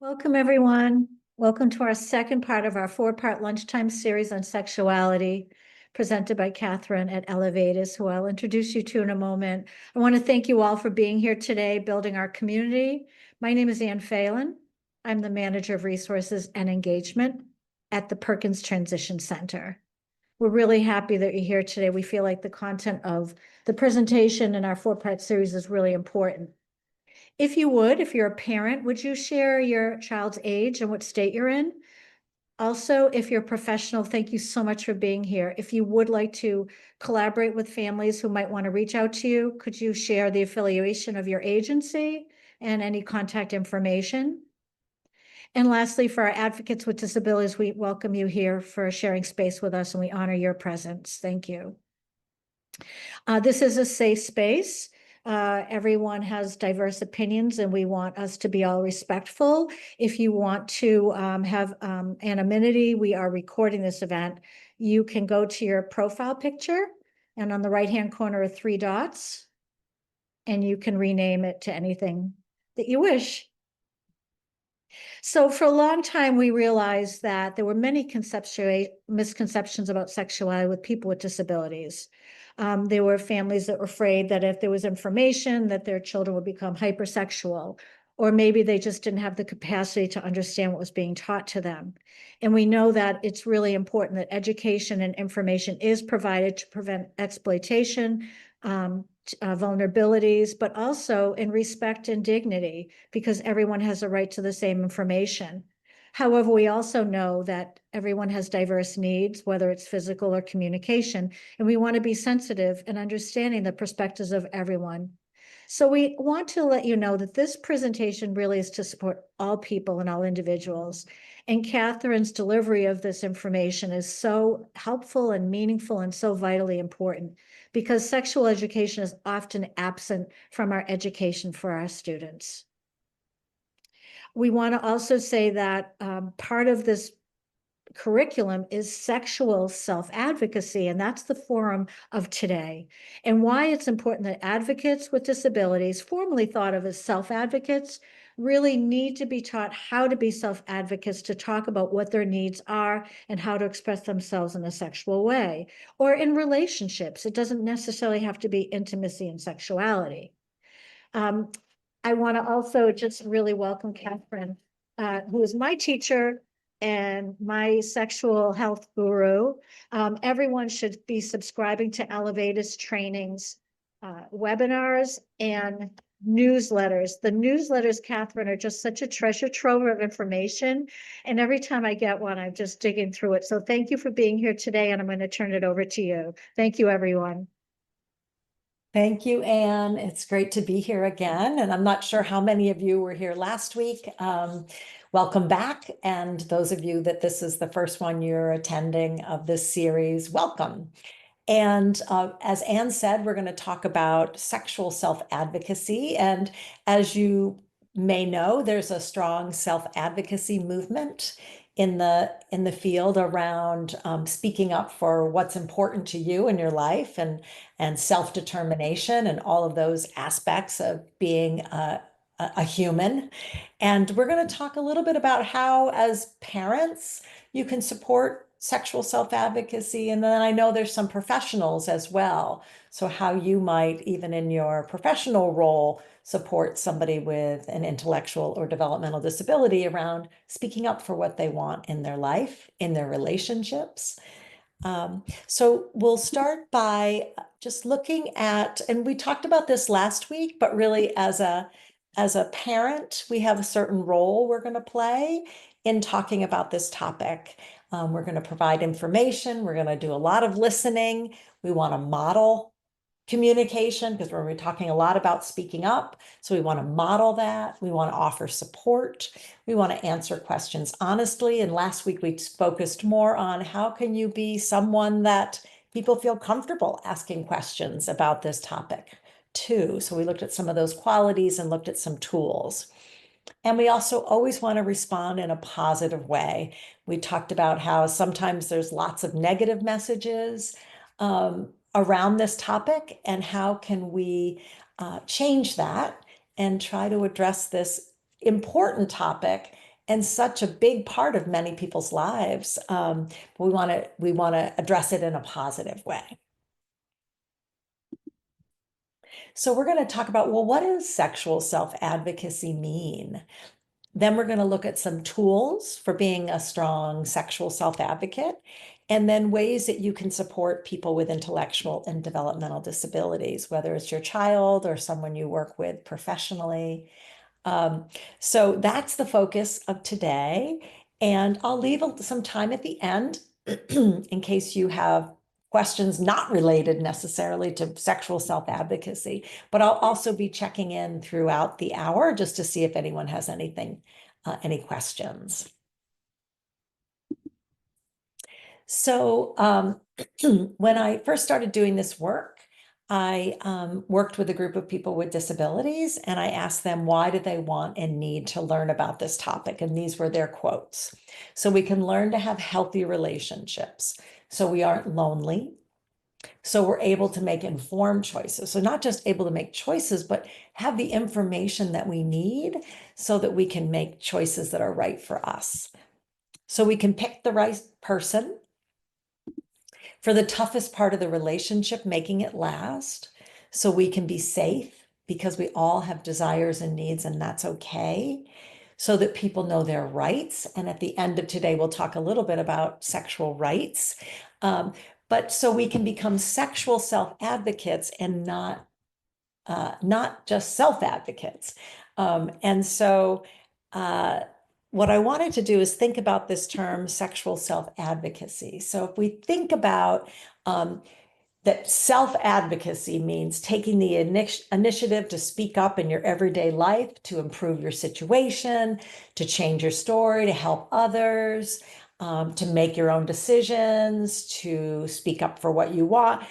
Welcome, everyone. Welcome to our second part of our four-part lunchtime series on sexuality, presented by Katherine at Elevatus, who I'll introduce you to in a moment. I want to thank you all for being here today, building our community. My name is Ann Phelan. I'm the Manager of Resources and Engagement at the Perkins Transition Center. We're really happy that you're here today. We feel like the content of the presentation in our four-part series is really important. If you would, if you're a parent, would you share your child's age and what state you're in? Also, if you're a professional, thank you so much for being here. If you would like to collaborate with families who might want to reach out to you, could you share the affiliation of your agency and any contact information? And lastly, for our advocates with disabilities, we welcome you here for sharing space with us, and we honor your presence. Thank you. This is a safe space. Everyone has diverse opinions, and we want us to be all respectful. If you want to have anonymity, we are recording this event. You can go to your profile picture, and on the right-hand corner are three dots, and you can rename it to anything that you wish. So for a long time, we realized that there were many misconceptions about sexuality with people with disabilities. There were families that were afraid that if there was information that their children would become hypersexual, or maybe they just didn't have the capacity to understand what was being taught to them. And we know that it's really important that education and information is provided to prevent exploitation, vulnerabilities, but also in respect and dignity, because everyone has a right to the same information. However, we also know that everyone has diverse needs, whether it's physical or communication, and we want to be sensitive and understanding the perspectives of everyone. So we want to let you know that this presentation really is to support all people and all individuals. And Katherine's delivery of this information is so helpful and meaningful and so vitally important, because sexual education is often absent from our education for our students. We want to also say that part of this curriculum is sexual self-advocacy, and that's the forum of today. And why it's important that advocates with disabilities, formerly thought of as self-advocates, really need to be taught how to be self-advocates, to talk about what their needs are and how to express themselves in a sexual way, or in relationships. It doesn't necessarily have to be intimacy and sexuality. I want to also just really welcome Katherine, who is my teacher and my sexual health guru. Everyone should be subscribing to Elevatus trainings, webinars, and newsletters. The newsletters, Katherine, are just such a treasure trove of information. And every time I get one, I'm just digging through it. So thank you for being here today, and I'm going to turn it over to you. Thank you, everyone. Thank you, Anne. It's great to be here again. And I'm not sure how many of you were here last week. Welcome back. And those of you that this is the first one you're attending of this series, welcome. And as Anne said, we're going to talk about sexual self-advocacy. And as you may know, there's a strong self-advocacy movement in the field around speaking up for what's important to you in your life and self-determination and all of those aspects of being a human. And we're going to talk a little bit about how, as parents, you can support sexual self-advocacy. And then I know there's some professionals as well. So how you might, even in your professional role, support somebody with an intellectual or developmental disability around speaking up for what they want in their life, in their relationships. So we'll start by just looking at, and we talked about this last week, but really as a parent, we have a certain role we're going to play in talking about this topic. We're going to provide information. We're going to do a lot of listening. We want to model communication because we're talking a lot about speaking up. So we want to model that. We want to offer support. We want to answer questions honestly. And last week we focused more on how can you be someone that people feel comfortable asking questions about this topic too. So we looked at some of those qualities and looked at some tools. And we also always want to respond in a positive way. We talked about how sometimes there's lots of negative messages around this topic, and how can we change that and try to address this important topic and such a big part of many people's lives. We want to address it in a positive way. So we're going to talk about, well, what does sexual self-advocacy mean? Then we're going to look at some tools for being a strong sexual self-advocate, and then ways that you can support people with intellectual and developmental disabilities, whether it's your child or someone you work with professionally. So that's the focus of today. And I'll leave some time at the end in case you have questions not related necessarily to sexual self-advocacy, but I'll also be checking in throughout the hour just to see if anyone has anything, any questions. So when I first started doing this work, I worked with a group of people with disabilities, and I asked them why do they want and need to learn about this topic, and these were their quotes. So we can learn to have healthy relationships, so we aren't lonely, so we're able to make informed choices. So not just able to make choices, but have the information that we need so that we can make choices that are right for us. So we can pick the right person for the toughest part of the relationship, making it last, so we can be safe because we all have desires and needs, and that's okay, so that people know their rights. And at the end of today, we'll talk a little bit about sexual rights, but so we can become sexual self-advocates and not just self-advocates. And so what I wanted to do is think about this term sexual self-advocacy. So if we think about that self-advocacy means taking the initiative to speak up in your everyday life, to improve your situation, to change your story, to help others, to make your own decisions, to speak up for what you want.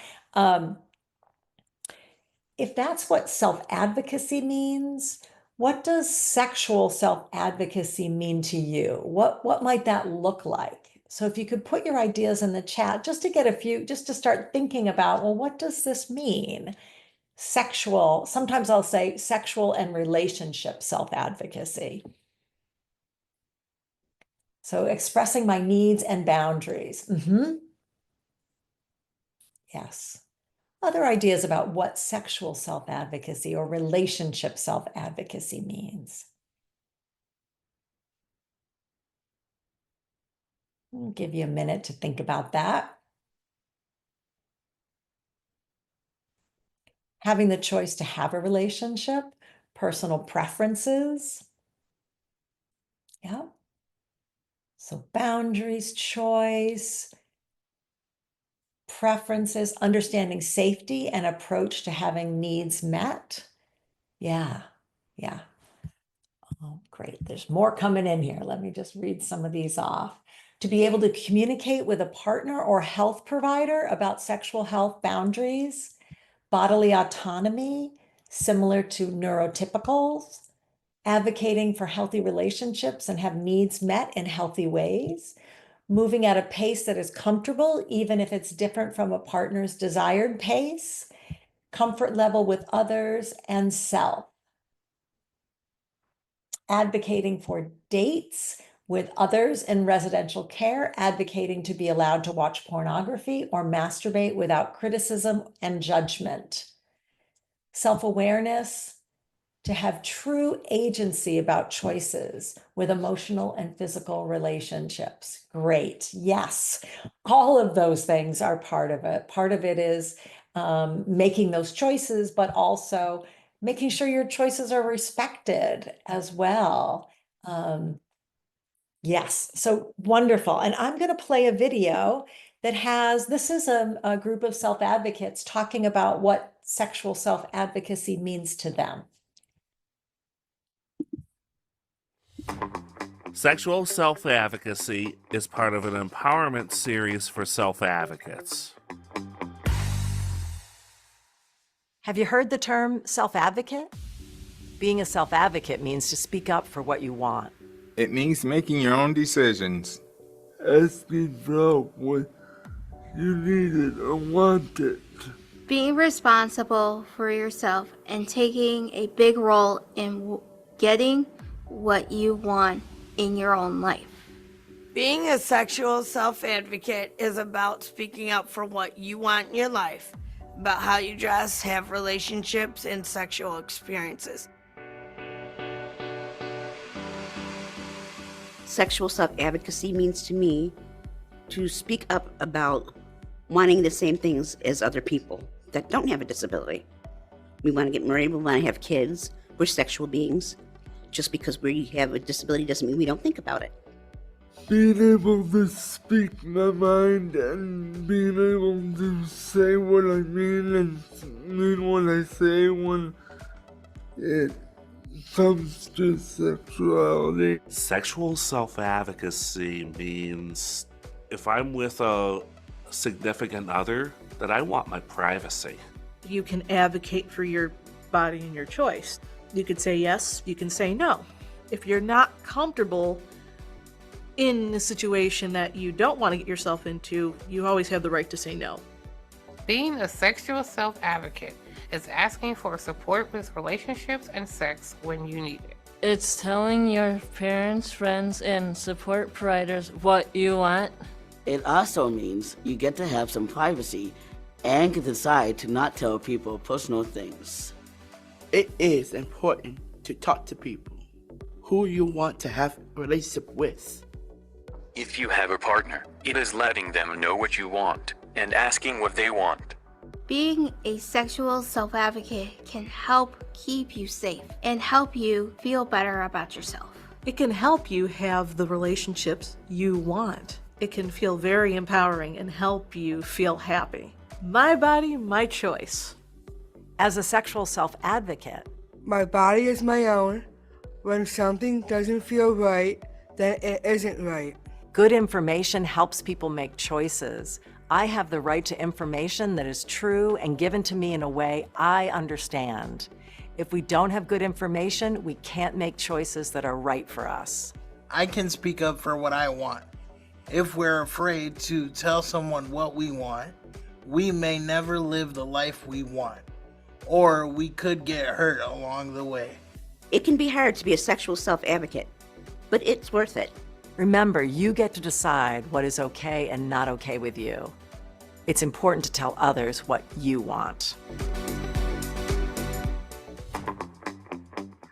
If that's what self-advocacy means, what does sexual self-advocacy mean to you? What might that look like? So if you could put your ideas in the chat just to get a few, just to start thinking about, well, what does this mean? Sexual, sometimes I'll say sexual and relationship self-advocacy. So expressing my needs and boundaries. Yes. Other ideas about what sexual self-advocacy or relationship self-advocacy means. I'll give you a minute to think about that. Having the choice to have a relationship, personal preferences. Yeah. So boundaries, choice, preferences, understanding safety and approach to having needs met. Yeah. Yeah. Oh, great. There's more coming in here. Let me just read some of these off. To be able to communicate with a partner or health provider about sexual health boundaries, bodily autonomy, similar to neurotypicals, advocating for healthy relationships and have needs met in healthy ways, moving at a pace that is comfortable, even if it's different from a partner's desired pace, comfort level with others and self. Advocating for dates with others in residential care, advocating to be allowed to watch pornography or masturbate without criticism and judgment. Self-awareness, to have true agency about choices with emotional and physical relationships. Great. Yes. All of those things are part of it. Part of it is making those choices, but also making sure your choices are respected as well. Yes. So wonderful. And I'm going to play a video that has, this is a group of self-advocates talking about what sexual self-advocacy means to them. Sexual self-advocacy is part of an empowerment series for self-advocates. Have you heard the term self-advocate? Being a self-advocate means to speak up for what you want. It means making your own decisions. Asking for help when you need it or want it. Being responsible for yourself and taking a big role in getting what you want in your own life. Being a sexual self-advocate is about speaking up for what you want in your life, about how you dress, have relationships, and sexual experiences. Sexual self-advocacy means to me to speak up about wanting the same things as other people that don't have a disability. We want to get married, we want to have kids, we're sexual beings. Just because we have a disability doesn't mean we don't think about it. Being able to speak my mind and being able to say what I mean and mean what I say when it comes to sexuality. Sexual self-advocacy means if I'm with a significant other, that I want my privacy. You can advocate for your body and your choice. You could say yes, you can say no. If you're not comfortable in a situation that you don't want to get yourself into, you always have the right to say no. Being a sexual self-advocate is asking for support with relationships and sex when you need it. It's telling your parents, friends, and support providers what you want. It also means you get to have some privacy and can decide to not tell people personal things. It is important to talk to people who you want to have a relationship with. If you have a partner, it is letting them know what you want and asking what they want. Being a sexual self-advocate can help keep you safe and help you feel better about yourself. It can help you have the relationships you want. It can feel very empowering and help you feel happy. My body, my choice. As a sexual self-advocate, My body is my own. When something doesn't feel right, then it isn't right. good information helps people make choices. I have the right to information that is true and given to me in a way I understand. If we don't have good information, we can't make choices that are right for us. I can speak up for what I want. If we're afraid to tell someone what we want, we may never live the life we want, or we could get hurt along the way. It can be hard to be a sexual self-advocate, but it's worth it. Remember, you get to decide what is okay and not okay with you. It's important to tell others what you want.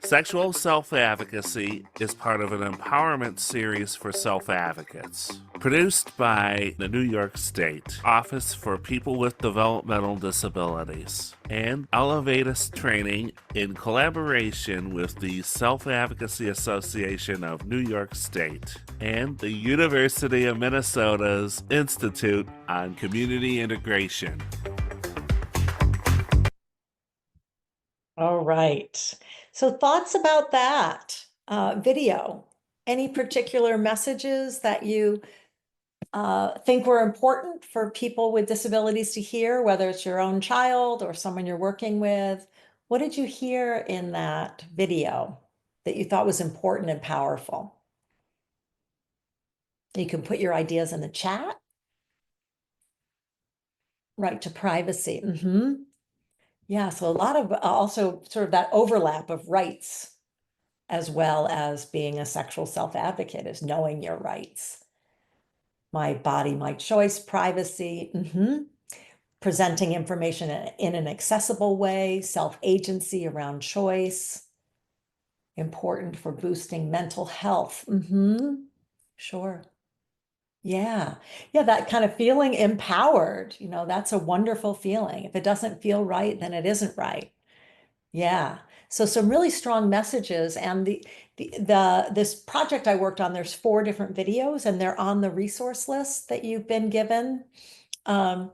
Sexual self-advocacy is part of an empowerment series for self-advocates, produced by the New York State Office for People with Developmental Disabilities and Elevatus Training in collaboration with the Self-Advocacy Association of New York State and the University of Minnesota's Institute on Community Integration. All right. So thoughts about that video? Any particular messages that you think were important for people with disabilities to hear, whether it's your own child or someone you're working with? What did you hear in that video that you thought was important and powerful? You can put your ideas in the chat. Right to privacy. Yeah, so a lot of also sort of that overlap of rights as well as being a sexual self-advocate is knowing your rights. My body, my choice, privacy, presenting information in an accessible way, self-agency around choice, important for boosting mental health. Sure. Yeah, that kind of feeling empowered, that's a wonderful feeling. If it doesn't feel right, then it isn't right. Yeah. So some really strong messages, and this project I worked on, there's 4 different videos and they're on the resource list that you've been given. The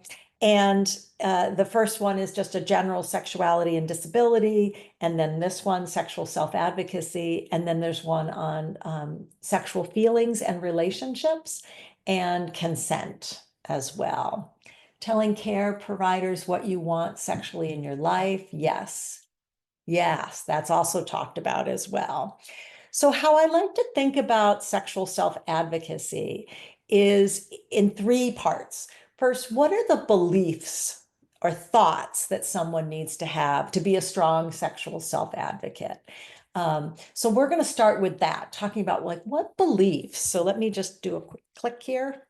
first one is just a general sexuality and disability. And then this one, sexual self-advocacy. And then there's one on sexual feelings and relationships and consent as well. Telling care providers what you want sexually in your life. Yes, that's also talked about as well. So how I like to think about sexual self-advocacy is in 3 parts. First, what are the beliefs or thoughts that someone needs to have to be a strong sexual self-advocate? So we're going to start with that, talking about like what beliefs. So let me just do a quick click here.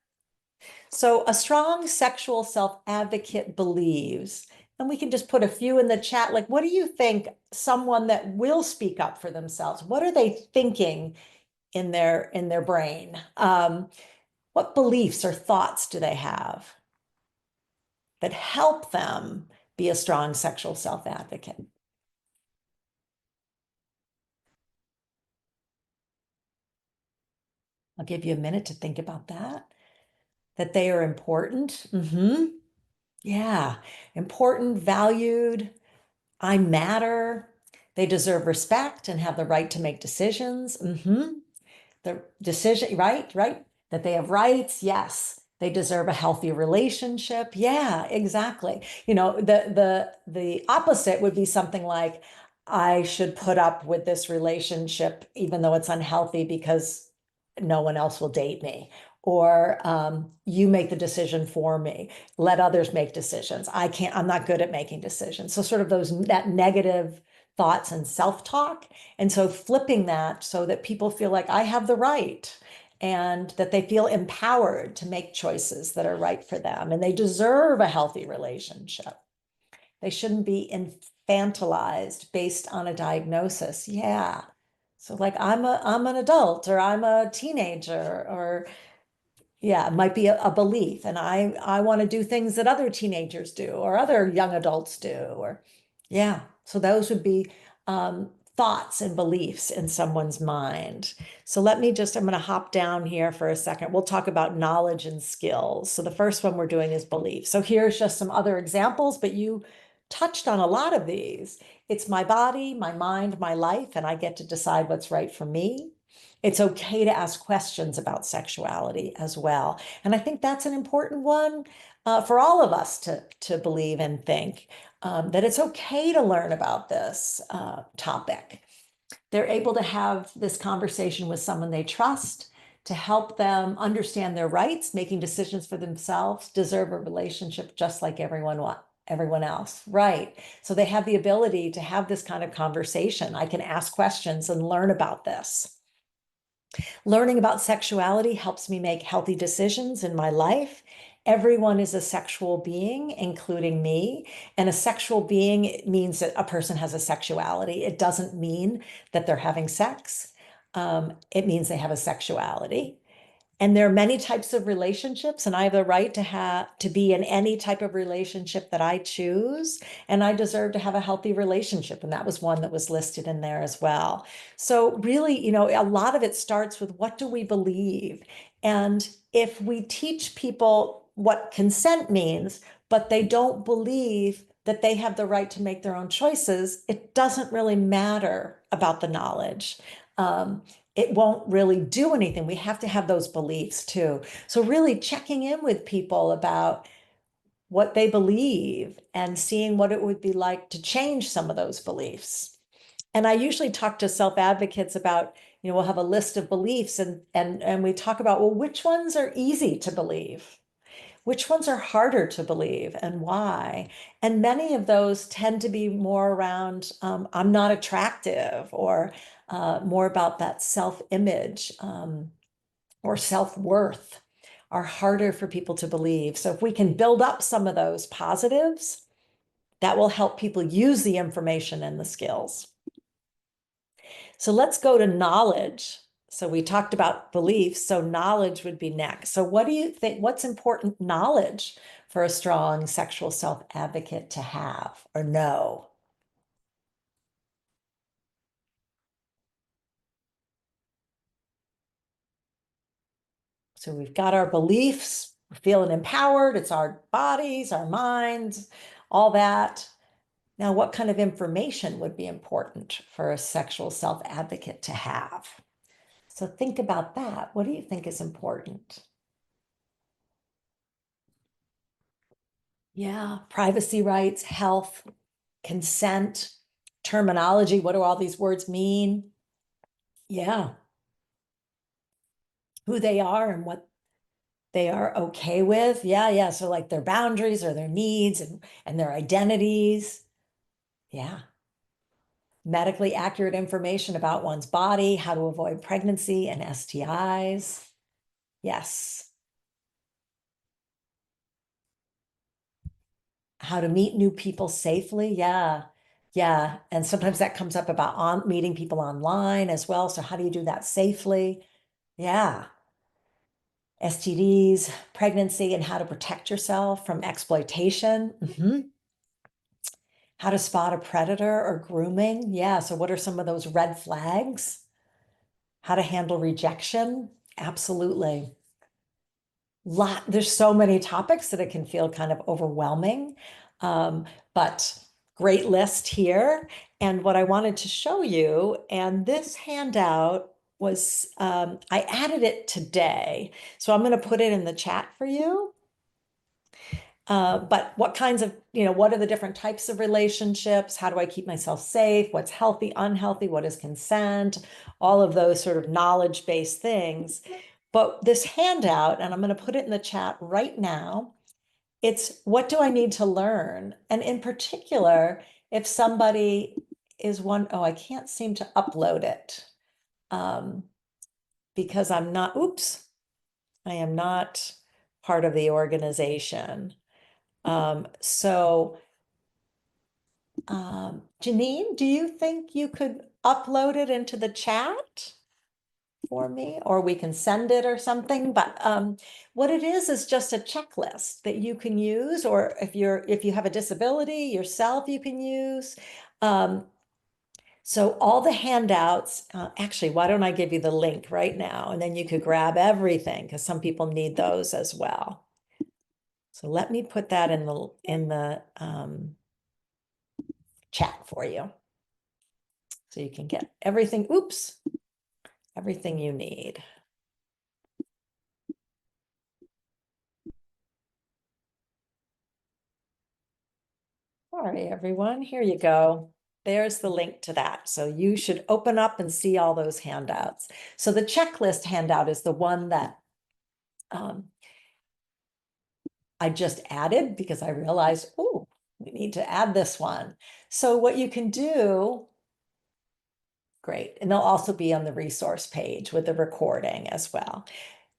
So a strong sexual self-advocate believes, and we can just put a few in the chat, like what do you think someone that will speak up for themselves, what are they thinking in their brain? What beliefs or thoughts do they have that help them be a strong sexual self-advocate? I'll give you a minute to think about that. That they are important. Yeah, important, valued. I matter. They deserve respect and have the right to make decisions. The decision, right? That they have rights. Yes. They deserve a healthy relationship. Yeah, exactly. You know, the opposite would be something like, I should put up with this relationship even though it's unhealthy because no one else will date me. Or you make the decision for me. Let others make decisions. I'm not good at making decisions. So sort of that negative thoughts and self-talk. And so flipping that so that people feel like I have the right and that they feel empowered to make choices that are right for them and they deserve a healthy relationship. They shouldn't be infantilized based on a diagnosis. Yeah. So like I'm an adult or I'm a teenager or yeah, it might be a belief and I want to do things that other teenagers do or other young adults do or yeah. So those would be thoughts and beliefs in someone's mind. So I'm going to hop down here for a second. We'll talk about knowledge and skills. So the first one we're doing is belief. So here's just some other examples, but you touched on a lot of these. It's my body, my mind, my life, and I get to decide what's right for me. It's okay to ask questions about sexuality as well. And I think that's an important one for all of us to believe and think that it's okay to learn about this topic. They're able to have this conversation with someone they trust to help them understand their rights, making decisions for themselves, deserve a relationship just like everyone else. Right. So they have the ability to have this kind of conversation. I can ask questions and learn about this. Learning about sexuality helps me make healthy decisions in my life. Everyone is a sexual being, including me. And a sexual being means that a person has a sexuality. It doesn't mean that they're having sex. It means they have a sexuality. And there are many types of relationships, and I have the right to be in any type of relationship that I choose, and I deserve to have a healthy relationship. And that was one that was listed in there as well. So really, you know, a lot of it starts with what do we believe? And if we teach people what consent means, but they don't believe that they have the right to make their own choices, it doesn't really matter about the knowledge. It won't really do anything. We have to have those beliefs too. So really checking in with people about what they believe and seeing what it would be like to change some of those beliefs. And I usually talk to self-advocates about, you know, we'll have a list of beliefs and we talk about, well, which ones are easy to believe? Which ones are harder to believe and why? And many of those tend to be more around, I'm not attractive or more about that self-image or self-worth are harder for people to believe. So if we can build up some of those positives, that will help people use the information and the skills. So let's go to knowledge. So we talked about beliefs, so knowledge would be next. So what do you think, what's important knowledge for a strong sexual self-advocate to have or know? So we've got our beliefs, we're feeling empowered, it's our bodies, our minds, all that. Now, what kind of information would be important for a sexual self-advocate to have? So think about that. What do you think is important? Yeah, privacy rights, health, consent, terminology. What do all these words mean? Yeah. Who they are and what they are okay with. Yeah. So like their boundaries or their needs and their identities. Yeah. medically accurate information about one's body, how to avoid pregnancy and STIs. Yes. How to meet new people safely. Yeah. Yeah. And sometimes that comes up about meeting people online as well. So how do you do that safely? Yeah. STDs, pregnancy, and how to protect yourself from exploitation. How to spot a predator or grooming. Yeah. So what are some of those red flags? How to handle rejection. Absolutely. There's so many topics that it can feel kind of overwhelming, but great list here. And what I wanted to show you, and this handout was, I added it today. So I'm going to put it in the chat for you. But what kinds of, what are the different types of relationships? How do I keep myself safe? What's healthy, unhealthy? What is consent? All of those sort of knowledge-based things. But this handout, and I'm going to put it in the chat right now, it's what do I need to learn? And in particular, if somebody is I can't seem to upload it because I am not part of the organization. Janine, do you think you could upload it into the chat for me, or we can send it or something? But what it is just a checklist that you can use, or if you have a disability yourself, you can use. So all the handouts, actually, why don't I give you the link right now, and then you could grab everything because some people need those as well. So let me put that in the chat for you. So you can get everything, everything you need. All right, everyone, here you go. There's the link to that. So you should open up and see all those handouts. So the checklist handout is the one that I just added because I realized, we need to add this one. So what you can do, great, and they'll also be on the resource page with the recording as well.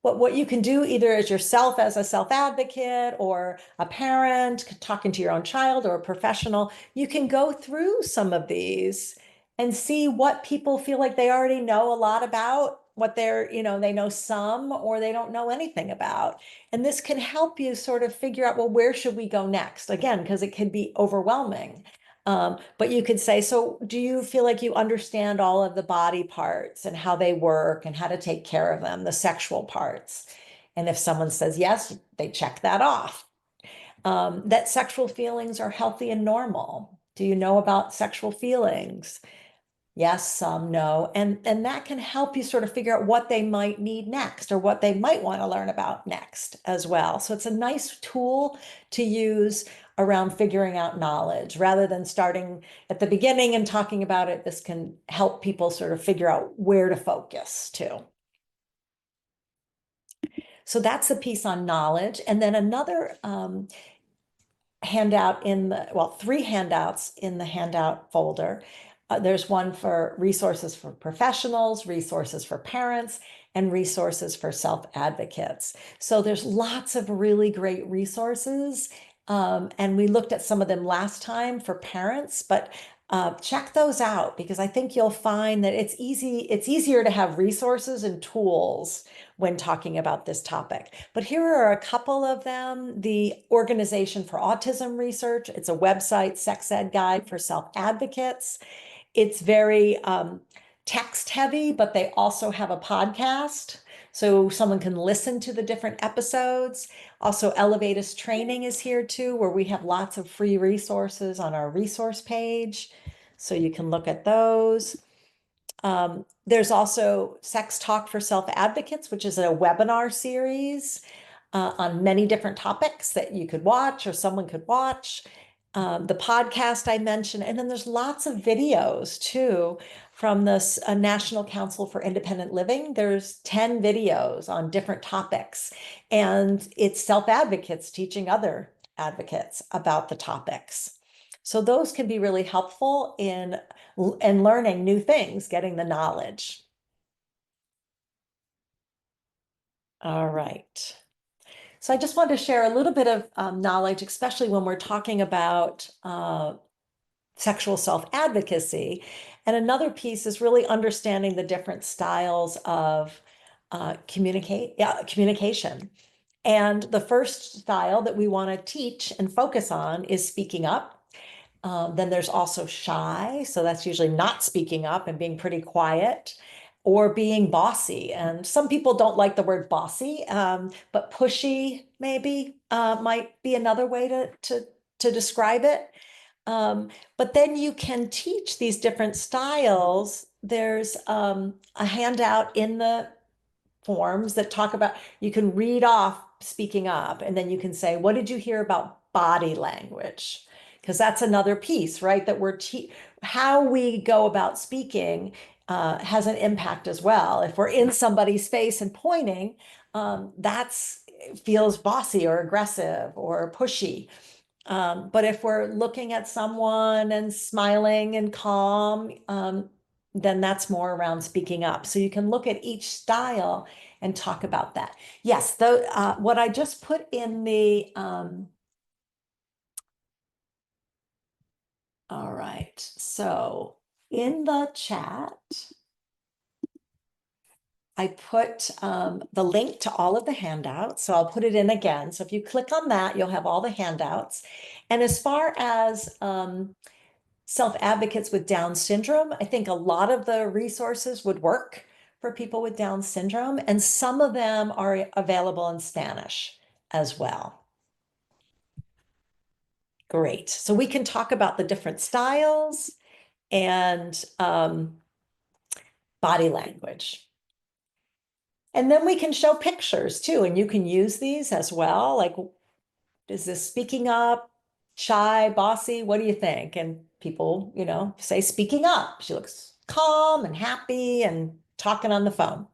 But what you can do either as yourself as a self-advocate or a parent talking to your own child or a professional, you can go through some of these and see what people feel like they already know a lot about, what they know some or they don't know anything about. And this can help you sort of figure out, well, where should we go next? Again, because it can be overwhelming. But you could say, so do you feel like you understand all of the body parts and how they work and how to take care of them, the sexual parts? And if someone says yes, they check that off. That sexual feelings are healthy and normal. Do you know about sexual feelings? Yes, some, no. And that can help you sort of figure out what they might need next or what they might want to learn about next as well. So it's a nice tool to use around figuring out knowledge rather than starting at the beginning and talking about it. This can help people sort of figure out where to focus too. So that's the piece on knowledge. And then another handout three handouts in the handout folder. There's one for resources for professionals, resources for parents, and resources for self-advocates. So there's lots of really great resources. And we looked at some of them last time for parents, but check those out because I think you'll find that it's easier to have resources and tools when talking about this topic. But here are a couple of them. The Organization for Autism Research, it's a website, sex ed guide for self-advocates. It's very text heavy, but they also have a podcast. So someone can listen to the different episodes. Also, Elevatus training is here too, where we have lots of free resources on our resource page. So you can look at those. There's also Sex Talk for Self-Advocates, which is a webinar series on many different topics that you could watch or someone could watch. The podcast I mentioned, and then there's lots of videos too from this National Council for Independent Living. There's 10 videos on different topics, and it's self-advocates teaching other advocates about the topics. So those can be really helpful in and learning new things, getting the knowledge. All right. So I just wanted to share a little bit of knowledge, especially when we're talking about sexual self-advocacy. And another piece is really understanding the different styles of communication. And the first style that we want to teach and focus on is speaking up. Then there's also shy. So that's usually not speaking up and being pretty quiet, or being bossy. And some people don't like the word bossy, but pushy maybe might be another way to describe it. But then you can teach these different styles. There's a handout in the forms that talk about, you can read off speaking up, and then you can say, what did you hear about body language? Because that's another piece, right? That how we go about speaking has an impact as well. If we're in somebody's face and pointing, that's feels bossy or aggressive or pushy. But if we're looking at someone and smiling and calm, then that's more around speaking up. So you can look at each style and talk about that. Yes, what I just put in the, all right, so in the chat, I put the link to all of the handouts. So I'll put it in again. So if you click on that, you'll have all the handouts. And as far as self-advocates with Down syndrome, I think a lot of the resources would work for people with Down syndrome, and some of them are available in Spanish as well. Great. So we can talk about the different styles and body language. And then we can show pictures too, and you can use these as well. Like, is this speaking up, shy, bossy? What do you think? And people, say speaking up. She looks calm and happy and talking on the phone.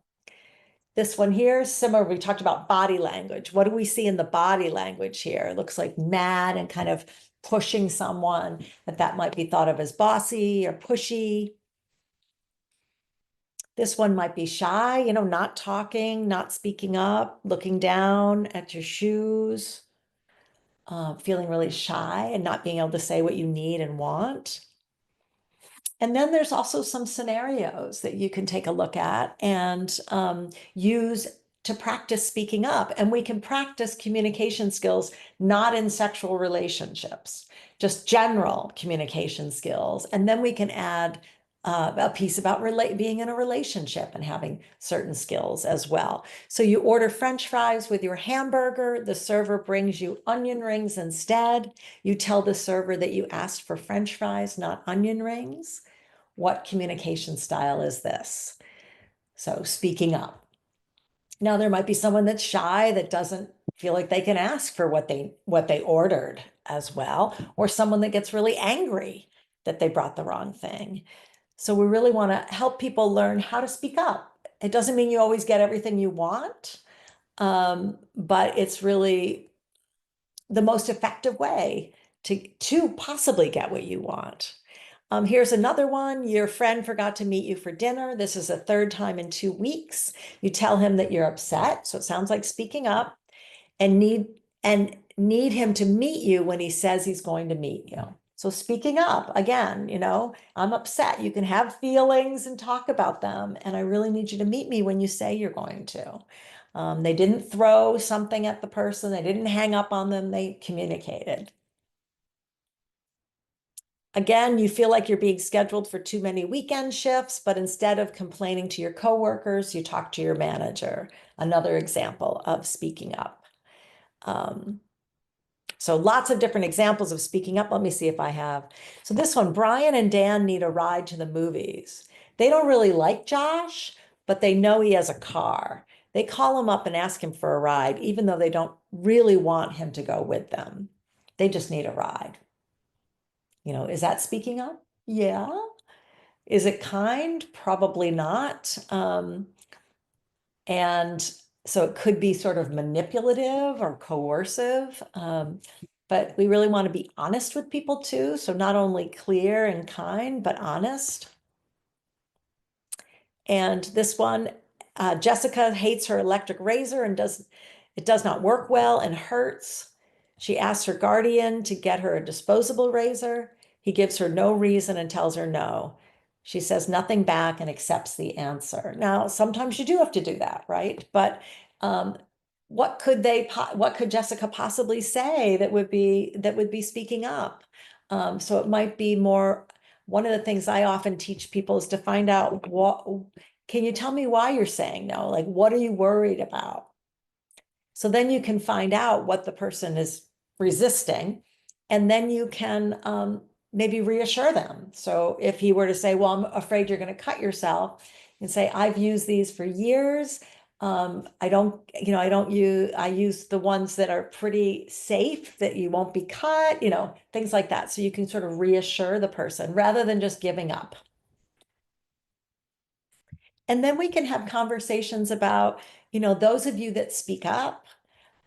This one here is similar. We talked about body language. What do we see in the body language here? It looks like mad and kind of pushing someone, that might be thought of as bossy or pushy. This one might be shy, not talking, not speaking up, looking down at your shoes, feeling really shy and not being able to say what you need and want. And then there's also some scenarios that you can take a look at and use to practice speaking up. And we can practice communication skills, not in sexual relationships, just general communication skills. And then we can add a piece about being in a relationship and having certain skills as well. So you order French fries with your hamburger, the server brings you onion rings instead. You tell the server that you asked for French fries, not onion rings. What communication style is this? So speaking up. Now there might be someone that's shy, that doesn't feel like they can ask for what they ordered as well, or someone that gets really angry that they brought the wrong thing. So we really want to help people learn how to speak up. It doesn't mean you always get everything you want, but it's really the most effective way to possibly get what you want. Here's another one. Your friend forgot to meet you for dinner. This is a third time in 2 weeks. You tell him that you're upset. So it sounds like speaking up, and need him to meet you when he says he's going to meet you. So speaking up again, I'm upset. You can have feelings and talk about them. And I really need you to meet me when you say you're going to. They didn't throw something at the person. They didn't hang up on them. They communicated. Again, you feel like you're being scheduled for too many weekend shifts, but instead of complaining to your coworkers, you talk to your manager. Another example of speaking up. So lots of different examples of speaking up. Let me see if I have. So this one, Brian and Dan need a ride to the movies. They don't really like Josh, but they know he has a car. They call him up and ask him for a ride, even though they don't really want him to go with them. They just need a ride. Is that speaking up? Yeah. Is it kind? Probably not. And so it could be sort of manipulative or coercive, but but we really want to be honest with people too. So not only clear and kind, but honest. And this one, Jessica hates her electric razor and it does not work well and hurts. She asks her guardian to get her a disposable razor. He gives her no reason and tells her no. She says nothing back and accepts the answer. Now, sometimes you do have to do that, right? But what could Jessica possibly say that would be speaking up? So it might be more. One of the things I often teach people is to find out can you tell me why you're saying no? Like, what are you worried about? So then you can find out what the person is resisting, and then you can maybe reassure them. So if he were to say, well, I'm afraid you're going to cut yourself, and say, I've used these for years. I use the ones that are pretty safe, that you won't be cut, things like that. So you can sort of reassure the person rather than just giving up. And then we can have conversations about, those of you that speak up,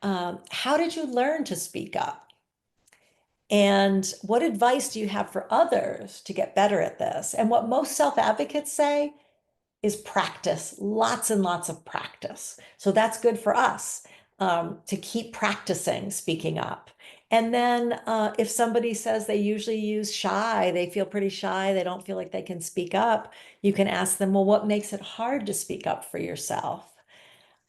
how did you learn to speak up? And what advice do you have for others to get better at this? And what most self-advocates say is practice, lots and lots of practice. So that's good for us to keep practicing speaking up. And then if somebody says they usually use shy, they feel pretty shy, they don't feel like they can speak up, you can ask them, well, what makes it hard to speak up for yourself?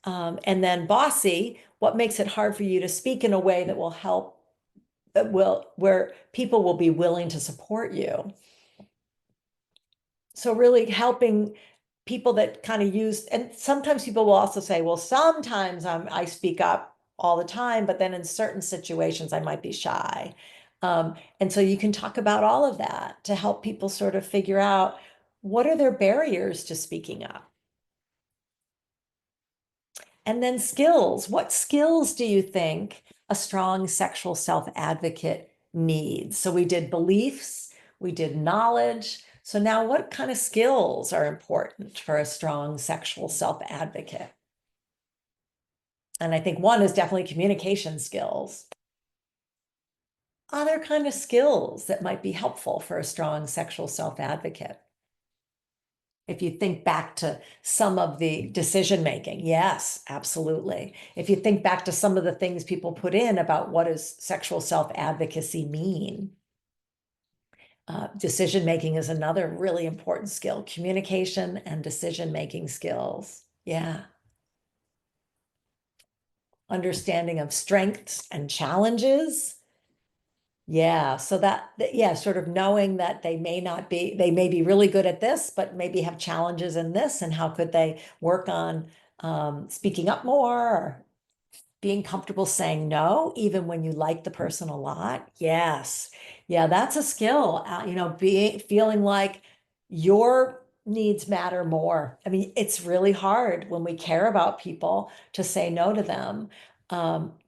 And then bossy, what makes it hard for you to speak in a way that will help, where people will be willing to support you? So really helping people that kind of use, and sometimes people will also say, well, sometimes I speak up all the time, but then in certain situations I might be shy. And so you can talk about all of that to help people sort of figure out what are their barriers to speaking up. And then skills. What skills do you think a strong sexual self-advocate needs? So we did beliefs, we did knowledge. So now what kind of skills are important for a strong sexual self-advocate? And I think one is definitely communication skills. Other kind of skills that might be helpful for a strong sexual self-advocate. If you think back to some of the decision making, yes, absolutely. If you think back to some of the things people put in about what does sexual self-advocacy mean, decision making is another really important skill. Communication and decision making skills. Yeah. Understanding of strengths and challenges. Yeah, so yeah, sort of knowing that they may be really good at this, but maybe have challenges in this, and how could they work on speaking up more, or being comfortable saying no, even when you like the person a lot. Yes, yeah, that's a skill. Feeling like your needs matter more. I mean, it's really hard when we care about people to say no to them.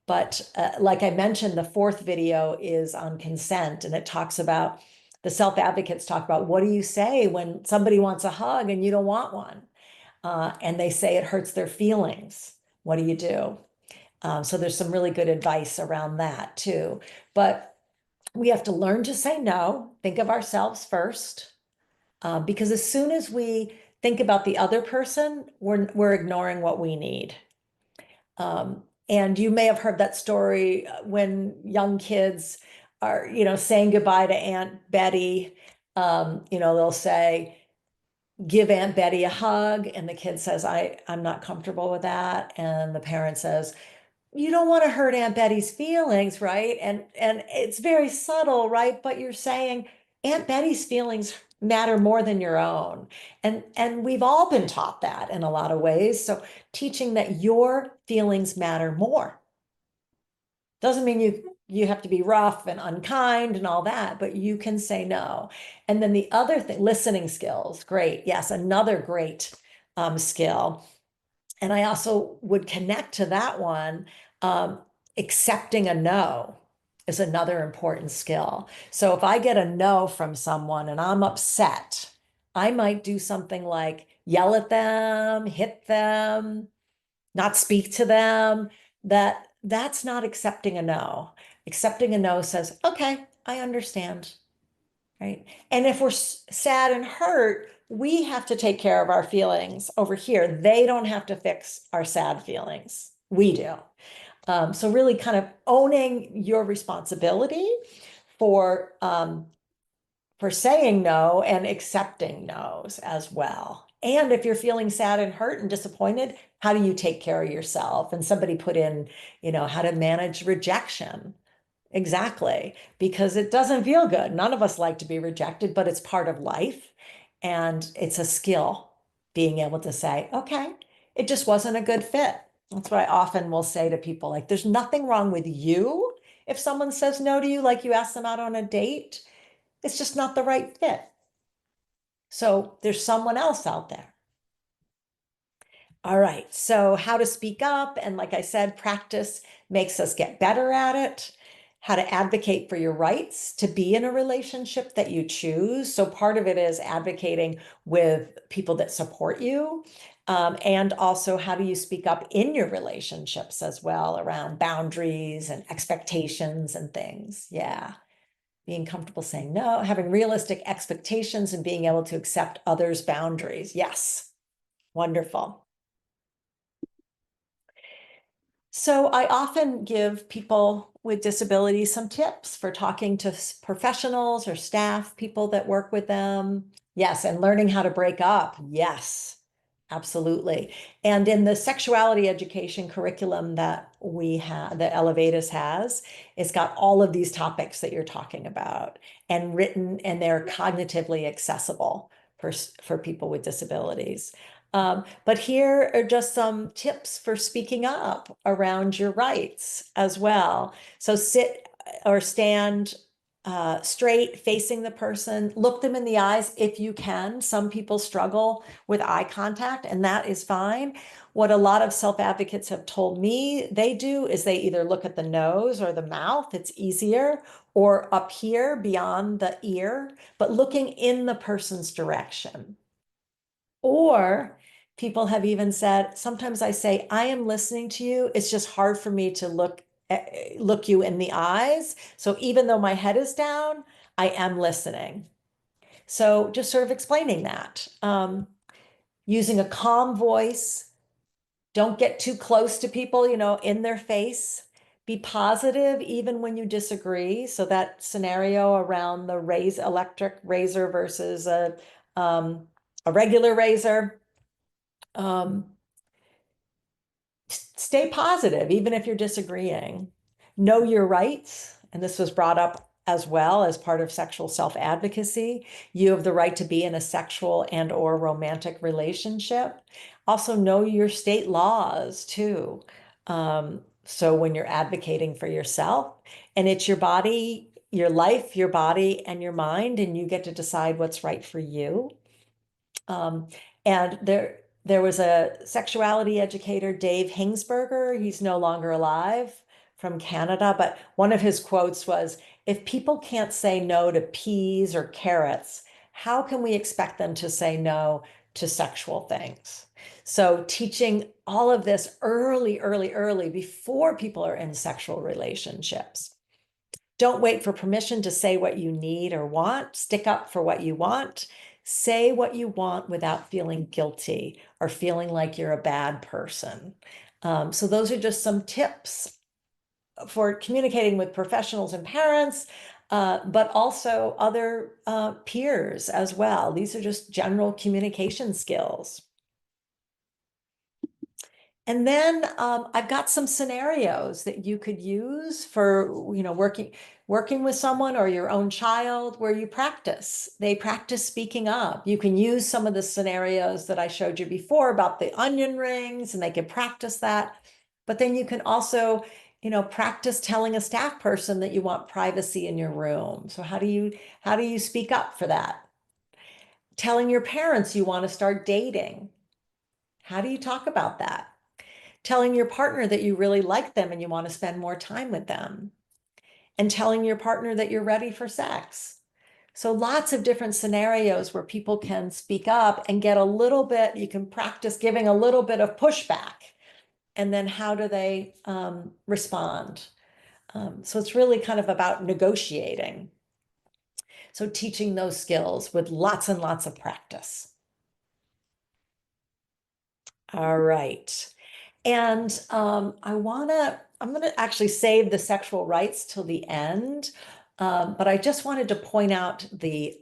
But like I mentioned, the fourth video is on consent, and it talks about, the self-advocates talk about, what do you say when somebody wants a hug and you don't want one? And they say it hurts their feelings. What do you do? So there's some really good advice around that too. But we have to learn to say no, think of ourselves first, because as soon as we think about the other person, we're ignoring what we need. And you may have heard that story when young kids are, saying goodbye to Aunt Betty. They'll say, give Aunt Betty a hug, and the kid says, I'm not comfortable with that. And the parent says, you don't want to hurt Aunt Betty's feelings, right? And it's very subtle, right? But you're saying Aunt Betty's feelings matter more than your own. And we've all been taught that in a lot of ways. So teaching that your feelings matter more doesn't mean you have to be rough and unkind and all that, but you can say no. And then the other thing, listening skills, great. Yes, another great skill. And I also would connect to that one. Accepting a no is another important skill. So if I get a no from someone and I'm upset, I might do something like yell at them, hit them, not speak to them. That's not accepting a no. Accepting a no says, okay, I understand, right? And if we're sad and hurt, we have to take care of our feelings over here. They don't have to fix our sad feelings. We do. So really kind of owning your responsibility for saying no and accepting no's as well. And if you're feeling sad and hurt and disappointed, how do you take care of yourself? And somebody put in, how to manage rejection. Exactly, because it doesn't feel good. None of us like to be rejected, but it's part of life. And it's a skill being able to say, okay, it just wasn't a good fit. That's what I often will say to people, like, there's nothing wrong with you. If someone says no to you, like you ask them out on a date, it's just not the right fit. So there's someone else out there. All right, so how to speak up. And like I said, practice makes us get better at it. How to advocate for your rights to be in a relationship that you choose. So part of it is advocating with people that support you. And also, how do you speak up in your relationships as well around boundaries and expectations and things? Yeah. Being comfortable saying no, having realistic expectations and being able to accept others' boundaries. Yes. Wonderful. So I often give people with disabilities some tips for talking to professionals or staff, people that work with them. Yes, and learning how to break up. Yes, absolutely. And in the sexuality education curriculum that we have, that Elevatus has, it's got all of these topics that you're talking about and written, and they're cognitively accessible for people with disabilities. But here are just some tips for speaking up around your rights as well. So sit or stand straight, facing the person, look them in the eyes if you can. Some people struggle with eye contact, and that is fine. What a lot of self-advocates have told me they do is they either look at the nose or the mouth, it's easier, or up here beyond the ear, but looking in the person's direction. Or people have even said, sometimes I say, I am listening to you. It's just hard for me to look you in the eyes. So even though my head is down, I am listening. So just sort of explaining that. Using a calm voice. Don't get too close to people, in their face. Be positive even when you disagree. So that scenario around the electric razor versus a regular razor. Stay positive, even if you're disagreeing. Know your rights. And this was brought up as well as part of sexual self-advocacy. You have the right to be in a sexual and/or romantic relationship. Also know your state laws too. So when you're advocating for yourself, and it's your body, your life, your body, and your mind, and you get to decide what's right for you. And there was a sexuality educator, Dave Hingsberger. He's no longer alive, from Canada, but one of his quotes was, if people can't say no to peas or carrots, how can we expect them to say no to sexual things? So teaching all of this early, before people are in sexual relationships. Don't wait for permission to say what you need or want. Stick up for what you want. Say what you want without feeling guilty or feeling like you're a bad person. So those are just some tips for communicating with professionals and parents, but also other peers as well. These are just general communication skills. And then I've got some scenarios that you could use for, working with someone or your own child where you practice. They practice speaking up. You can use some of the scenarios that I showed you before about the onion rings, and they can practice that. But then you can also, practice telling a staff person that you want privacy in your room. So how do you speak up for that? Telling your parents you want to start dating. How do you talk about that? Telling your partner that you really like them and you want to spend more time with them, and telling your partner that you're ready for sex. So lots of different scenarios where people can speak up and get a little bit, you can practice giving a little bit of pushback. And then how do they respond? So it's really kind of about negotiating. So teaching those skills with lots and lots of practice. All right. And I'm gonna actually save the sexual rights till the end. But I just wanted to point out the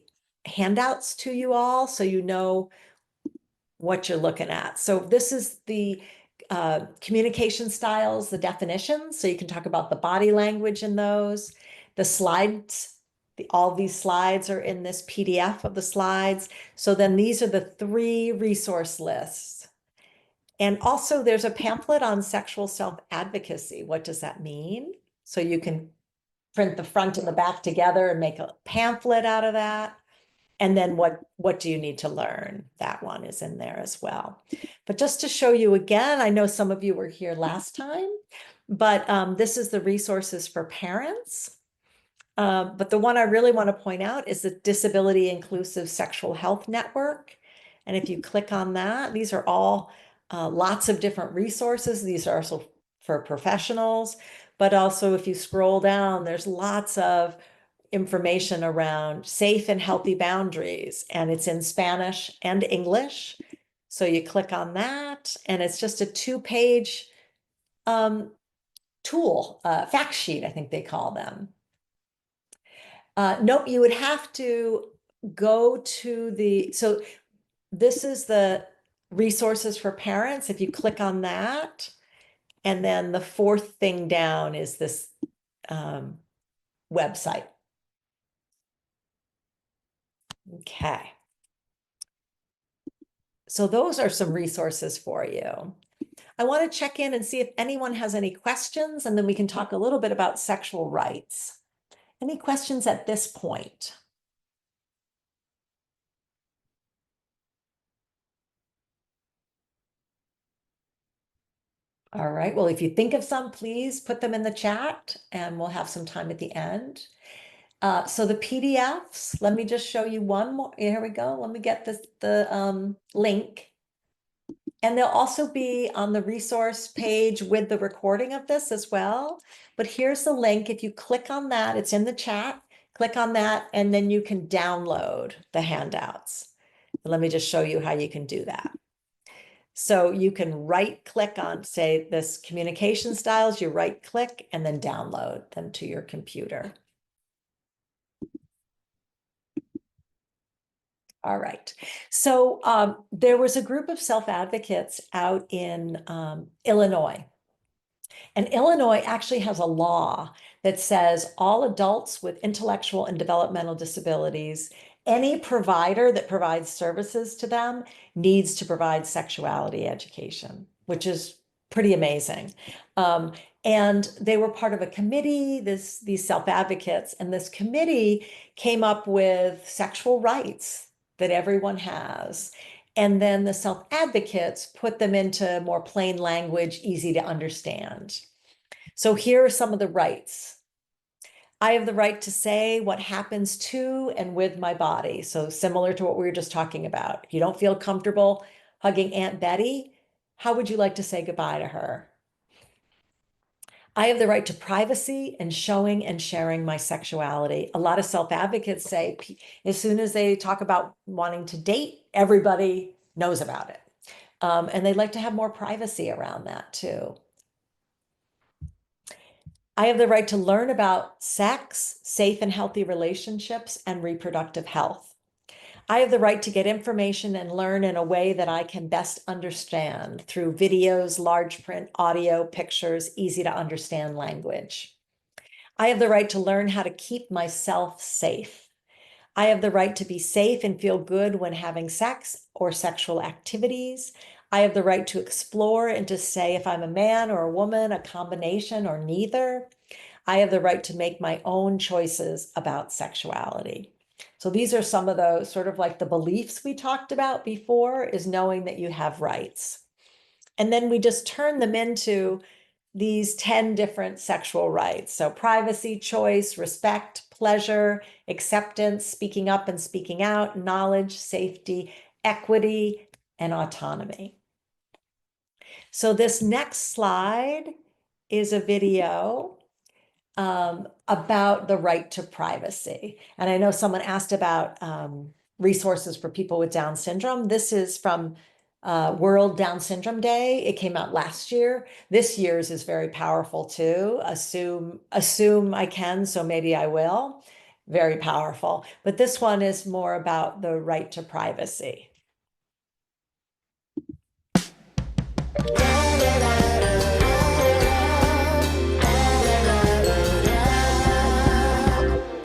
handouts to you all so you know what you're looking at. So this is the communication styles, the definitions. So you can talk about the body language in those, the slides. All these slides are in this PDF of the slides. So then these are the 3 resource lists. And also there's a pamphlet on sexual self-advocacy. What does that mean? So you can print the front and the back together and make a pamphlet out of that. And then what do you need to learn? That one is in there as well. But just to show you again, I know some of you were here last time, but this is the resources for parents. But the one I really want to point out is the Disability Inclusive Sexual Health Network. And if you click on that, these are all lots of different resources. These are also for professionals, but also if you scroll down, there's lots of information around safe and healthy boundaries, and it's in Spanish and English. So you click on that, and it's just a 2-page tool, fact sheet, I think they call them. Nope, you would have to go to so this is the resources for parents. If you click on that, and then the 4th thing down is this website. Okay. So those are some resources for you. I want to check in and see if anyone has any questions, and then we can talk a little bit about sexual rights. Any questions at this point? All right, well, if you think of some, please put them in the chat and we'll have some time at the end. So the PDFs, let me just show you one more. Here we go. Let me get the link. And they'll also be on the resource page with the recording of this as well. But here's the link. If you click on that, it's in the chat. Click on that, and then you can download the handouts. Let me just show you how you can do that. So you can right click on, say, this communication styles, you right click and then download them to your computer. All right. So there was a group of self-advocates out in Illinois. And Illinois actually has a law that says all adults with intellectual and developmental disabilities, any provider that provides services to them needs to provide sexuality education, which is pretty amazing. And they were part of a committee, these self-advocates, and this committee came up with sexual rights that everyone has. And then the self-advocates put them into more plain language, easy to understand. So here are some of the rights. I have the right to say what happens to and with my body. So similar to what we were just talking about. If you don't feel comfortable hugging Aunt Betty, how would you like to say goodbye to her? I have the right to privacy and showing and sharing my sexuality. A lot of self-advocates say as soon as they talk about wanting to date, everybody knows about it. And they'd like to have more privacy around that too. I have the right to learn about sex, safe and healthy relationships, and reproductive health. I have the right to get information and learn in a way that I can best understand through videos, large print, audio, pictures, easy to understand language. I have the right to learn how to keep myself safe. I have the right to be safe and feel good when having sex or sexual activities. I have the right to explore and to say if I'm a man or a woman, a combination or neither. I have the right to make my own choices about sexuality. So these are some of those sort of like the beliefs we talked about before, is knowing that you have rights. And then we just turn them into these 10 different sexual rights. So privacy, choice, respect, pleasure, acceptance, speaking up and speaking out, knowledge, safety, equity, and autonomy. So this next slide is a video. about the right to privacy. And I know someone asked about resources for people with Down syndrome. This is from World Down Syndrome Day. It came out last year. This year's is very powerful too. Assume I can, so maybe I will. Very powerful. But this one is more about the right to privacy.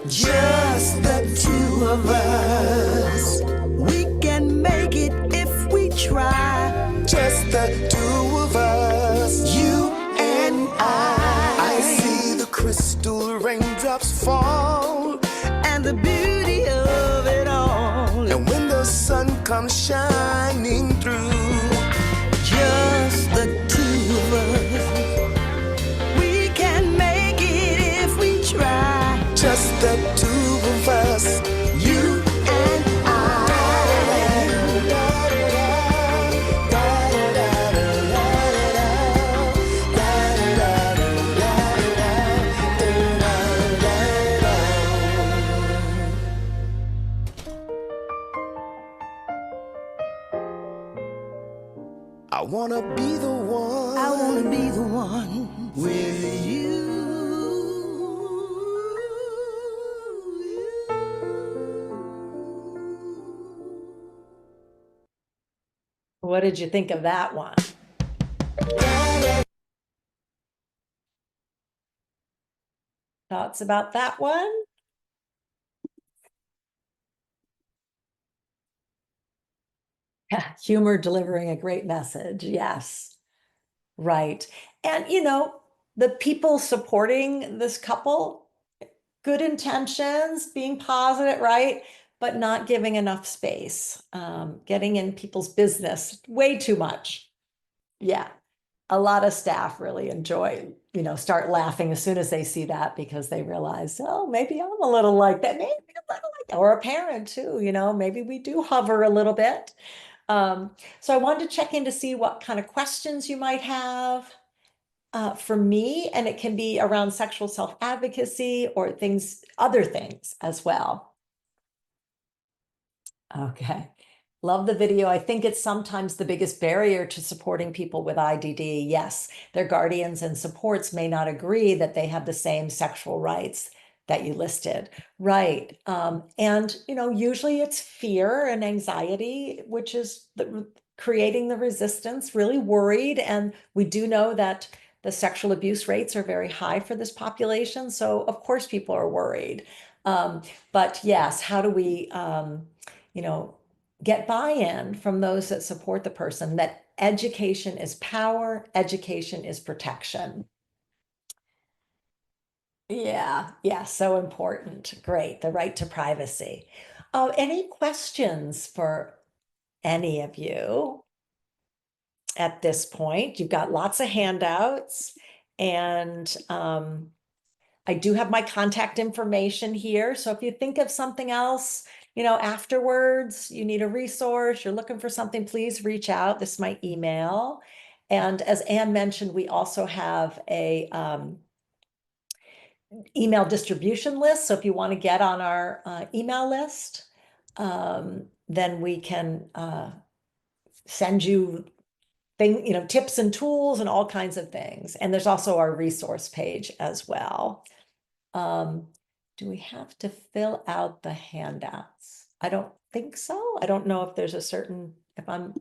Just the two of us. We can make it if we try. Just the two of us. You and I see the crystal raindrops fall, and the beauty of it all. And when the sun comes shining through, just the two of us. We can make it if we try. Just the two of us, you and I. I wanna be the one. I wanna be the one with you. What did you think of that one? Thoughts about that one? Yeah, humor delivering a great message. Yes. Right. And, the people supporting this couple, good intentions, being positive, right? But not giving enough space, getting in people's business way too much. Yeah. A lot of staff really enjoy, start laughing as soon as they see that, because they realize, oh, maybe I'm a little like that, maybe a little like that, or a parent too, maybe we do hover a little bit. So I wanted to check in to see what kind of questions you might have for me, and it can be around sexual self-advocacy or other things as well. Okay. Love the video. I think it's sometimes the biggest barrier to supporting people with IDD. Yes, their guardians and supports may not agree that they have the same sexual rights that you listed. Right. And, usually it's fear and anxiety, which is creating the resistance, really worried. And we do know that the sexual abuse rates are very high for this population. So of course people are worried. But yes, how do we, get buy-in from those that support the person, that education is power, education is protection. Yeah, so important. Great. The right to privacy. Any questions for any of you at this point? You've got lots of handouts, and I do have my contact information here. So if you think of something else, afterwards, you need a resource, you're looking for something, please reach out. This is my email. And as Anne mentioned, we also have a email distribution list. So if you want to get on our email list, then we can send you tips and tools and all kinds of things. And there's also our resource page as well. Do we have to fill out the handouts? I don't think so. I don't know if there's if I'm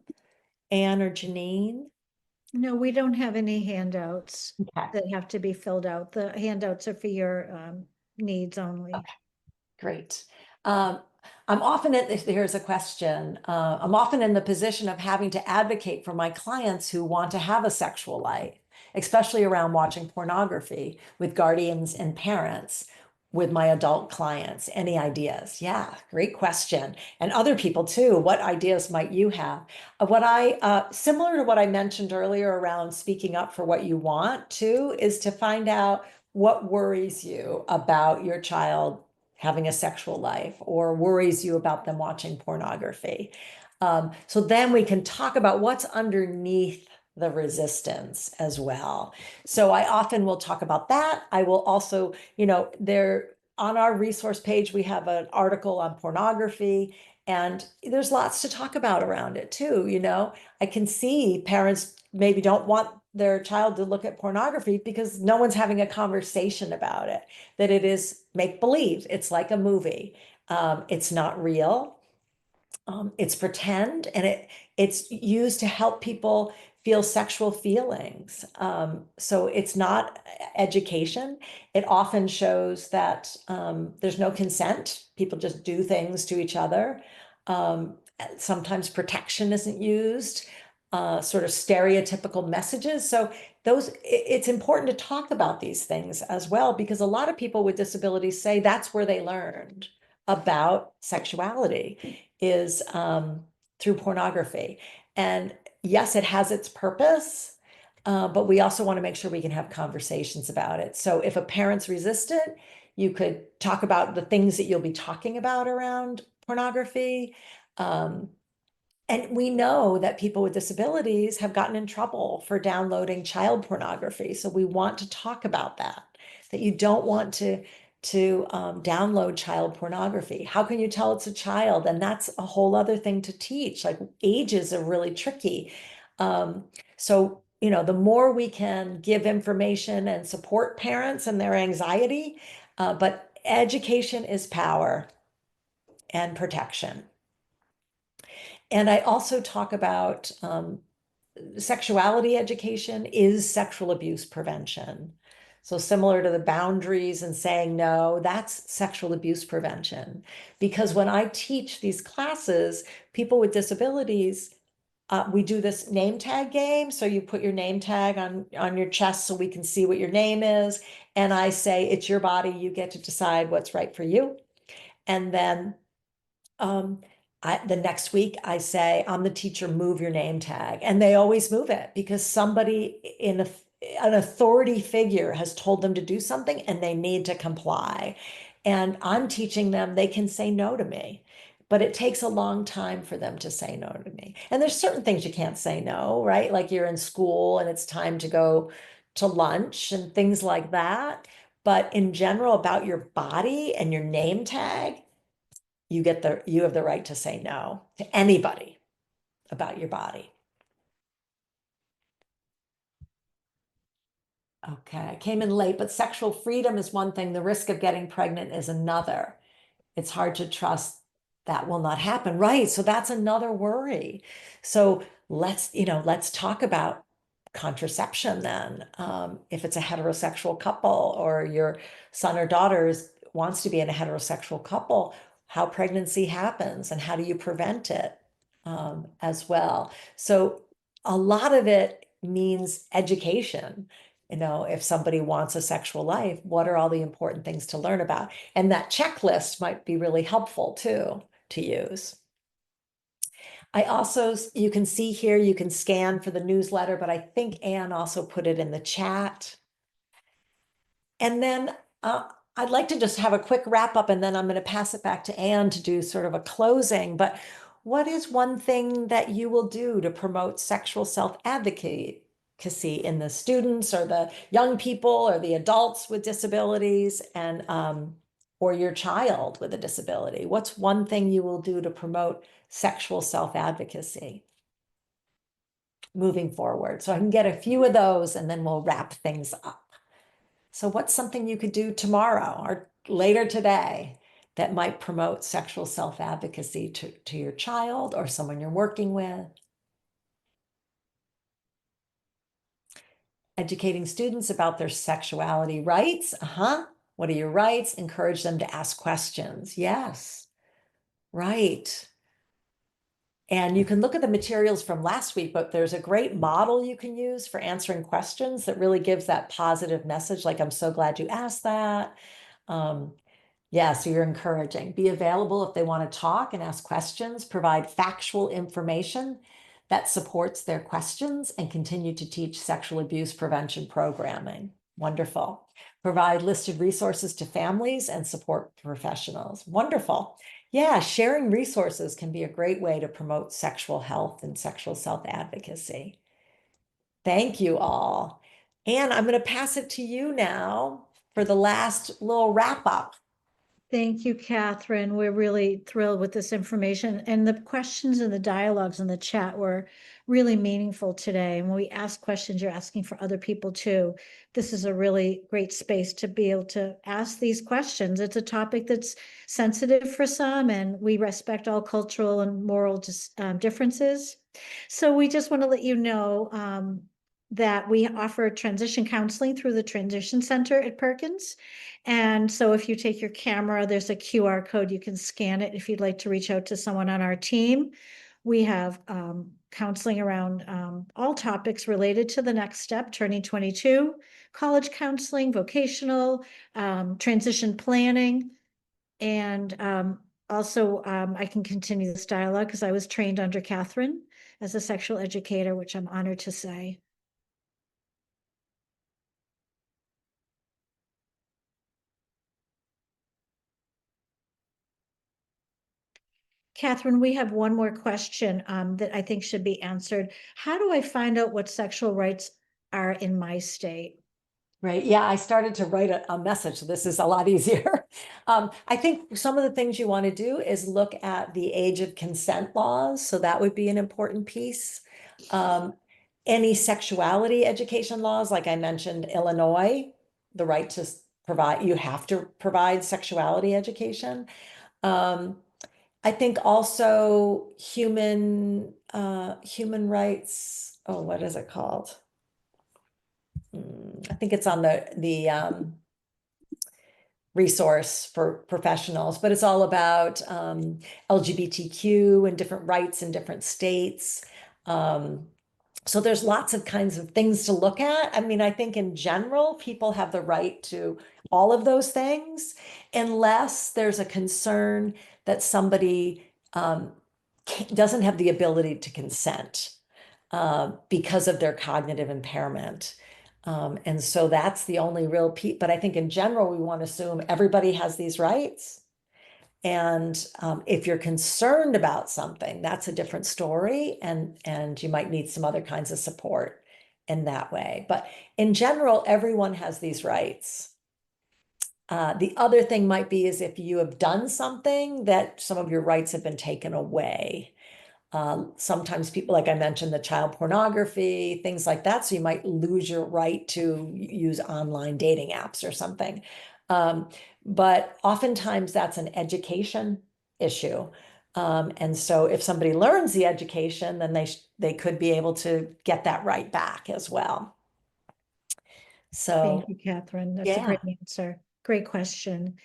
Anne or Janine. No, we don't have any handouts Okay. that have to be filled out. The handouts are for your needs only. Okay. Great. Here's a question. I'm often in the position of having to advocate for my clients who want to have a sexual life, especially around watching pornography with guardians and parents, with my adult clients. Any ideas? Yeah, great question. And other people too. What ideas might you have? Similar to what I mentioned earlier around speaking up for what you want too, is to find out what worries you about your child having a sexual life, or worries you about them watching pornography. So then we can talk about what's underneath the resistance as well. So I often will talk about that. I will also, there on our resource page, we have an article on pornography, and there's lots to talk about around it too. I can see parents maybe don't want their child to look at pornography because no one's having a conversation about it, that it is make believe. It's like a movie. It's not real. It's pretend, and it's used to help people feel sexual feelings. So it's not education. It often shows that there's no consent. People just do things to each other. Sometimes protection isn't used, sort of stereotypical messages. So it's important to talk about these things as well, because a lot of people with disabilities say that's where they learned about sexuality is through pornography. And yes, it has its purpose, but we also want to make sure we can have conversations about it. So if a parent's resistant, you could talk about the things that you'll be talking about around pornography. And we know that people with disabilities have gotten in trouble for downloading child pornography. So we want to talk about that you don't want to download child pornography. How can you tell it's a child? And that's a whole other thing to teach. Like, ages are really tricky. So, the more we can give information and support parents and their anxiety, but education is power and protection. And I also talk about sexuality education is sexual abuse prevention. So similar to the boundaries and saying no, that's sexual abuse prevention. Because when I teach these classes, people with disabilities, we do this name tag game. So you put your name tag on your chest so we can see what your name is. And I say, it's your body, you get to decide what's right for you. And then the next week I say, I'm the teacher, move your name tag. And they always move it because somebody an authority figure has told them to do something and they need to comply. And I'm teaching them they can say no to me, but it takes a long time for them to say no to me. And there's certain things you can't say no, right? Like you're in school and it's time to go to lunch and things like that. But in general, about your body and your name tag, you have the right to say no to anybody about your body. Okay, I came in late, but sexual freedom is one thing. The risk of getting pregnant is another. It's hard to trust that will not happen. Right. So that's another worry. So let's talk about contraception then. If it's a heterosexual couple or your son or daughter wants to be in a heterosexual couple, how pregnancy happens and how do you prevent it as well. So a lot of it means education. If somebody wants a sexual life, what are all the important things to learn about? And that checklist might be really helpful too to use. You can see here, you can scan for the newsletter, but I think Anne also put it in the chat. And then I'd like to just have a quick wrap up, and then I'm going to pass it back to Anne to do sort of a closing. But what is one thing that you will do to promote sexual self-advocacy in the students or the young people or the adults with disabilities and or your child with a disability? What's one thing you will do to promote sexual self-advocacy moving forward? So I can get a few of those and then we'll wrap things up. So what's something you could do tomorrow or later today that might promote sexual self-advocacy to your child or someone you're working with? Educating students about their sexuality rights. What are your rights? Encourage them to ask questions. Yes, right. And you can look at the materials from last week, but there's a great model you can use for answering questions that really gives that positive message. Like, I'm so glad you asked that. Yeah, so you're encouraging. Be available if they want to talk and ask questions. Provide factual information that supports their questions and continue to teach sexual abuse prevention programming. Wonderful. Provide listed resources to families and support professionals. Wonderful. Yeah, sharing resources can be a great way to promote sexual health and sexual self-advocacy. Thank you all. And I'm going to pass it to you now for the last little wrap up. Thank you, Katherine. We're really thrilled with this information, and the questions and the dialogues in the chat were really meaningful today. And when we ask questions, you're asking for other people too. This is a really great space to be able to ask these questions. It's a topic that's sensitive for some, and we respect all cultural and moral differences. So we just want to let you know that we offer transition counseling through the Transition Center at Perkins. And so if you take your camera, there's a QR code, you can scan it if you'd like to reach out to someone on our team. We have counseling around all topics related to the next step, turning 22, college counseling, vocational, transition planning. And also I can continue this dialogue because I was trained under Katherine as a sexual educator, which I'm honored to say. Katherine, we have one more question that I think should be answered. How do I find out what sexual rights are in my state? Right. Yeah, I started to write a message. So this is a lot easier. I think some of the things you want to do is look at the age of consent laws. So that would be an important piece. Any sexuality education laws, like I mentioned, Illinois, the right to provide, you have to provide sexuality education. I think also human rights. Oh, what is it called? I think it's on the resource for professionals, but it's all about LGBTQ and different rights in different states. So there's lots of kinds of things to look at. I mean, I think in general, people have the right to all of those things, unless there's a concern that somebody doesn't have the ability to consent because of their cognitive impairment. And so that's the only real piece. But I think in general, we want to assume everybody has these rights. And if you're concerned about something, that's a different story. And you might need some other kinds of support in that way. But in general, everyone has these rights. The other thing might be is if you have done something that some of your rights have been taken away. Sometimes people, like I mentioned, the child pornography, things like that. So you might lose your right to use online dating apps or something. But oftentimes that's an education issue. And so if somebody learns the education, then they could be able to get that right back as well. So thank you, Katherine. That's yeah. a great answer. Great question.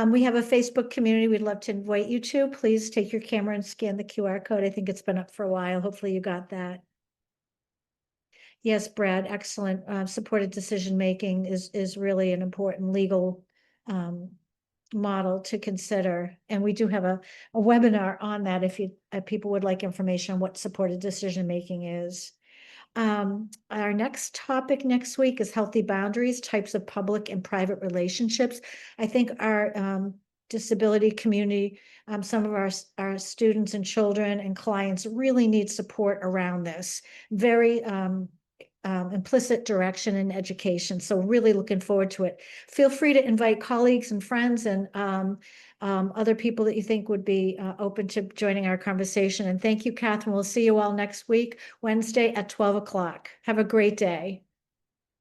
We have a Facebook community we'd love to invite you to. Please take your camera and scan the QR code. I think it's been up for a while. Hopefully you got that. Yes, Brad, excellent. Supported decision-making is really an important legal model to consider. And we do have a webinar on that if people would like information on what supported decision-making is. Our next topic next week is healthy boundaries, types of public and private relationships. I think our disability community, some of our students and children and clients really need support around this. Very implicit direction in education. So really looking forward to it. Feel free to invite colleagues and friends and other people that you think would be open to joining our conversation. And thank you, Katherine. We'll see you all next week, Wednesday at 12 o'clock. Have a great day.